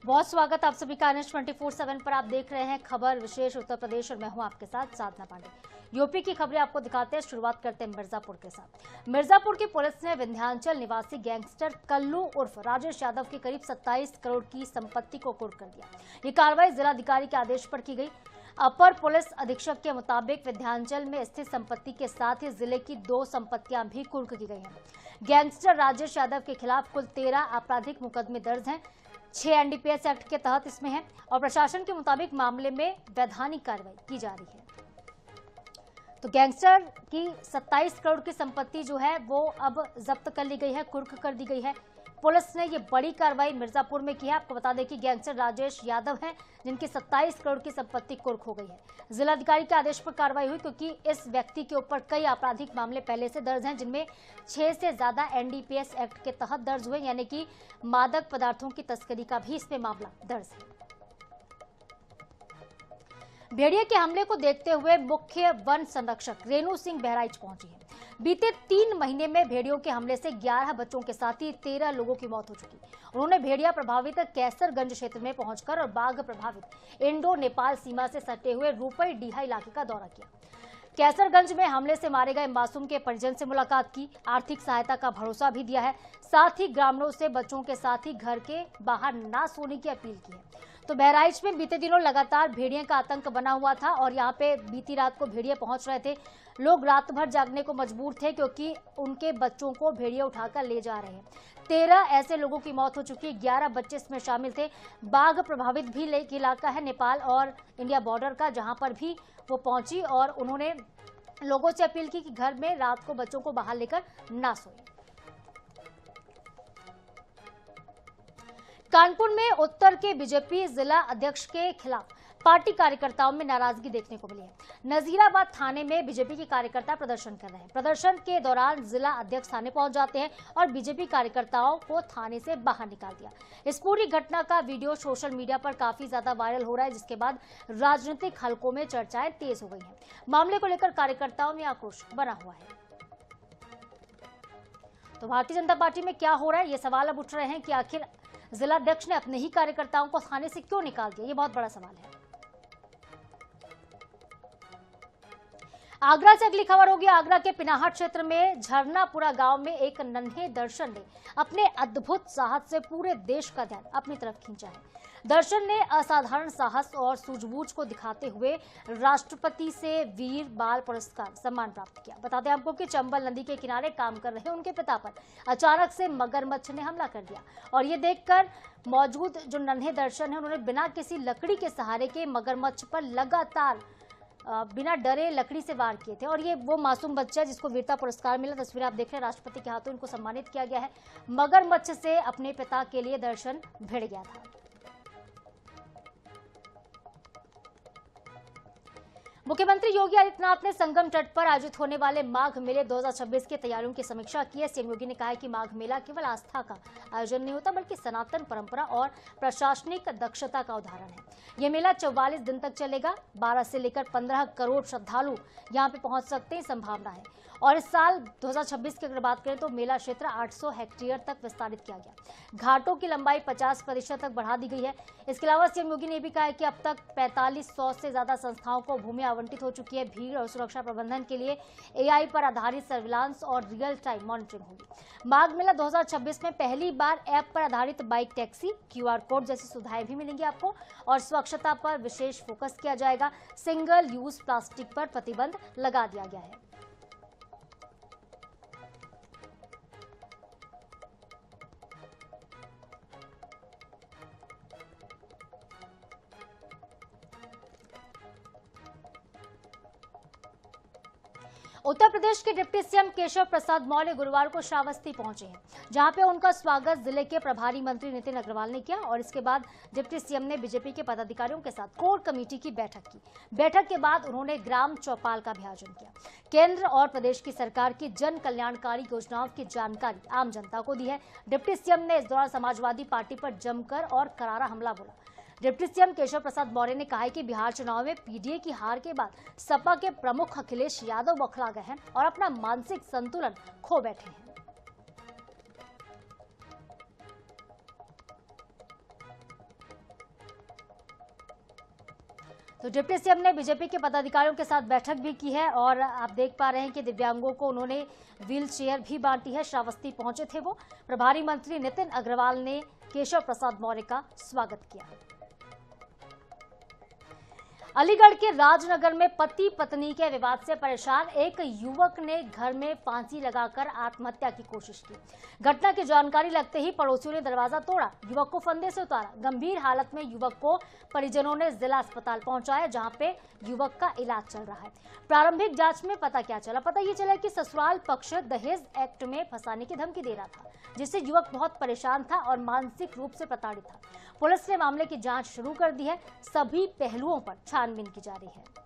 बहुत स्वागत आप सभी का NH 24/7 पर। आप देख रहे हैं खबर विशेष उत्तर प्रदेश और मैं हूं आपके साथ साधना पांडे। यूपी की खबरें आपको दिखाते हैं। शुरुआत करते हैं मिर्जापुर के साथ। मिर्जापुर की पुलिस ने विंध्याचल निवासी गैंगस्टर कल्लू उर्फ राजेश यादव की करीब 27 करोड़ की संपत्ति को कुर्क कर दिया। ये कार्रवाई जिलाधिकारी के आदेश पर की गई। अपर पुलिस अधीक्षक के मुताबिक विंध्याचल में स्थित संपत्ति के साथ ही जिले की 2 संपत्तियां भी कुर्क की गई हैं। गैंगस्टर राजेश यादव के खिलाफ कुल 13 आपराधिक मुकदमे दर्ज हैं। 6 NDPS एक्ट के तहत इसमें है और प्रशासन के मुताबिक मामले में वैधानिक कार्रवाई की जा रही है। तो गैंगस्टर की 27 करोड़ की संपत्ति जो है वो अब जब्त कर ली गई है, कुर्क कर दी गई है। पुलिस ने ये बड़ी कार्रवाई मिर्जापुर में की है। आपको बता दें कि गैंगस्टर राजेश यादव हैं जिनकी 27 करोड़ की संपत्ति कुर्क हो गई है। जिलाधिकारी के आदेश पर कार्रवाई हुई क्योंकि इस व्यक्ति के ऊपर कई आपराधिक मामले पहले से दर्ज हैं, जिनमें 6 से ज्यादा NDPS एक्ट के तहत दर्ज हुए, यानी कि मादक पदार्थों की तस्करी का भी इसमें मामला दर्ज है। भेड़िया के हमले को देखते हुए मुख्य वन संरक्षक रेणु सिंह बहराइच पहुंची है। बीते 3 महीने में भेड़ियों के हमले से 11 बच्चों के साथ ही 13 लोगों की मौत हो चुकी। उन्होंने भेड़िया प्रभावित कैसरगंज क्षेत्र में पहुंचकर और बाघ प्रभावित इंडो नेपाल सीमा से सटे हुए रूपई डीहा इलाके का दौरा किया। कैसरगंज में हमले से मारे गए मासूम के परिजन से मुलाकात की, आर्थिक सहायता का भरोसा भी दिया है। साथ ही ग्रामीणों से बच्चों के साथ ही घर के बाहर ना सोने की अपील की है। तो बहराइच में बीते दिनों लगातार भेड़िया का आतंक बना हुआ था और यहाँ पे बीती रात को भेड़िया पहुंच रहे थे। लोग रात भर जागने को मजबूर थे क्योंकि उनके बच्चों को भेड़िया उठाकर ले जा रहे हैं। 13 ऐसे लोगों की मौत हो चुकी, 11 बच्चे इसमें शामिल थे। बाघ प्रभावित भी इलाका है नेपाल और इंडिया बॉर्डर का, जहां पर भी वो पहुंची और उन्होंने लोगों से अपील की कि घर में रात को बच्चों को बाहर लेकर ना सोए। कानपुर में उत्तर के बीजेपी जिला अध्यक्ष के खिलाफ पार्टी कार्यकर्ताओं में नाराजगी देखने को मिली है। नजीराबाद थाने में बीजेपी के कार्यकर्ता प्रदर्शन कर रहे हैं। प्रदर्शन के दौरान जिला अध्यक्ष थाने पहुंच जाते हैं और बीजेपी कार्यकर्ताओं को थाने से बाहर निकाल दिया। इस पूरी घटना का वीडियो सोशल मीडिया पर काफी ज्यादा वायरल हो रहा है, जिसके बाद राजनीतिक हलकों में चर्चाएं तेज हो गई हैं। मामले को लेकर कार्यकर्ताओं में आक्रोश बना हुआ है। तो भारतीय जनता पार्टी में क्या हो रहा है, ये सवाल अब उठ रहे हैं कि आखिर जिलाध्यक्ष ने अपने ही कार्यकर्ताओं को थाने से क्यों निकाल दिया। ये बहुत बड़ा सवाल है। आगरा से अगली खबर होगी। आगरा के पिनाहट क्षेत्र में झरनापुरा गांव में एक नन्हे दर्शन ने अपने अद्भुत साहस से पूरे देश का ध्यान अपनी तरफ खींचा है। दर्शन ने असाधारण साहस और सूझबूझ को दिखाते हुए राष्ट्रपति से वीर बाल पुरस्कार सम्मान प्राप्त किया। बता दें आपको कि चंबल नदी के किनारे काम कर रहे उनके पिता पर अचानक से मगरमच्छ ने हमला कर दिया और ये देखकर मौजूद जो नन्हे दर्शन है उन्होंने बिना किसी लकड़ी के सहारे के मगरमच्छ पर लगातार बिना डरे लकड़ी से वार किए थे। और ये वो मासूम बच्चा है जिसको वीरता पुरस्कार मिला। तस्वीर आप देख रहे हैं, राष्ट्रपति के हाथों इनको सम्मानित किया गया है। मगरमच्छ से अपने पिता के लिए दर्शन भिड़ गया था। मुख्यमंत्री योगी आदित्यनाथ ने संगम तट पर आयोजित होने वाले माघ मेले 2026 की तैयारियों की समीक्षा की है। सीएम योगी ने कहा है कि माघ मेला केवल आस्था का आयोजन नहीं होता बल्कि सनातन परंपरा और प्रशासनिक दक्षता का उदाहरण है। यह मेला 44 दिन तक चलेगा। 12 से लेकर 15 करोड़ श्रद्धालु यहाँ पे पहुंच सकते हैं, संभावना है। और इस साल 2026 की अगर बात करें तो मेला क्षेत्र 800 हेक्टेयर तक विस्तारित किया गया। घाटों की लंबाई 50% तक बढ़ा दी गई है। इसके अलावा सीएम योगी ने भी कहा है कि अब तक 4500 से ज्यादा संस्थाओं को भूमि आवंटित हो चुकी है। भीड़ और सुरक्षा प्रबंधन के लिए AI पर आधारित सर्विलांस और रियल टाइम मॉनिटरिंग होगी। माघ मेला 2026 में पहली बार ऐप पर आधारित बाइक टैक्सी, QR कोड जैसी सुविधाएं भी मिलेंगी आपको और स्वच्छता पर विशेष फोकस किया जाएगा। सिंगल यूज प्लास्टिक पर प्रतिबंध लगा दिया गया है। उत्तर प्रदेश के डिप्टी सीएम केशव प्रसाद मौर्य गुरुवार को श्रावस्ती पहुंचे हैं, जहां पे उनका स्वागत जिले के प्रभारी मंत्री नितिन अग्रवाल ने किया और इसके बाद डिप्टी सीएम ने बीजेपी के पदाधिकारियों के साथ कोर कमेटी की बैठक की। बैठक के बाद उन्होंने ग्राम चौपाल का भी आयोजन किया। केंद्र और प्रदेश की सरकार की जन कल्याणकारी योजनाओं की जानकारी आम जनता को दी है। डिप्टी सीएम ने इस दौरान समाजवादी पार्टी पर जमकर और करारा हमला बोला। डिप्टी सीएम केशव प्रसाद मौर्य ने कहा है कि बिहार चुनाव में पीडीए की हार के बाद सपा के प्रमुख अखिलेश यादव बौखला गए हैं और अपना मानसिक संतुलन खो बैठे हैं। तो डिप्टी सीएम ने बीजेपी के पदाधिकारियों के साथ बैठक भी की है और आप देख पा रहे हैं कि दिव्यांगों को उन्होंने व्हील चेयर भी बांटी है। श्रावस्ती पहुंचे थे वो। प्रभारी मंत्री नितिन अग्रवाल ने केशव प्रसाद मौर्य का स्वागत किया। अलीगढ़ के राजनगर में पति पत्नी के विवाद से परेशान एक युवक ने घर में फांसी लगाकर आत्महत्या की कोशिश की। घटना की जानकारी लगते ही पड़ोसियों ने दरवाजा तोड़ा, युवक को फंदे से उतारा। गंभीर हालत में युवक को परिजनों ने जिला अस्पताल पहुंचाया, जहां पे युवक का इलाज चल रहा है। प्रारंभिक जांच में पता क्या चला? पता ये चला कि ससुराल पक्ष दहेज एक्ट में फंसाने की धमकी दे रहा था, जिससे युवक बहुत परेशान था और मानसिक रूप से प्रताड़ित था। पुलिस ने मामले की जांच शुरू कर दी है। सभी पहलुओं पर छानबीन की जा रही है।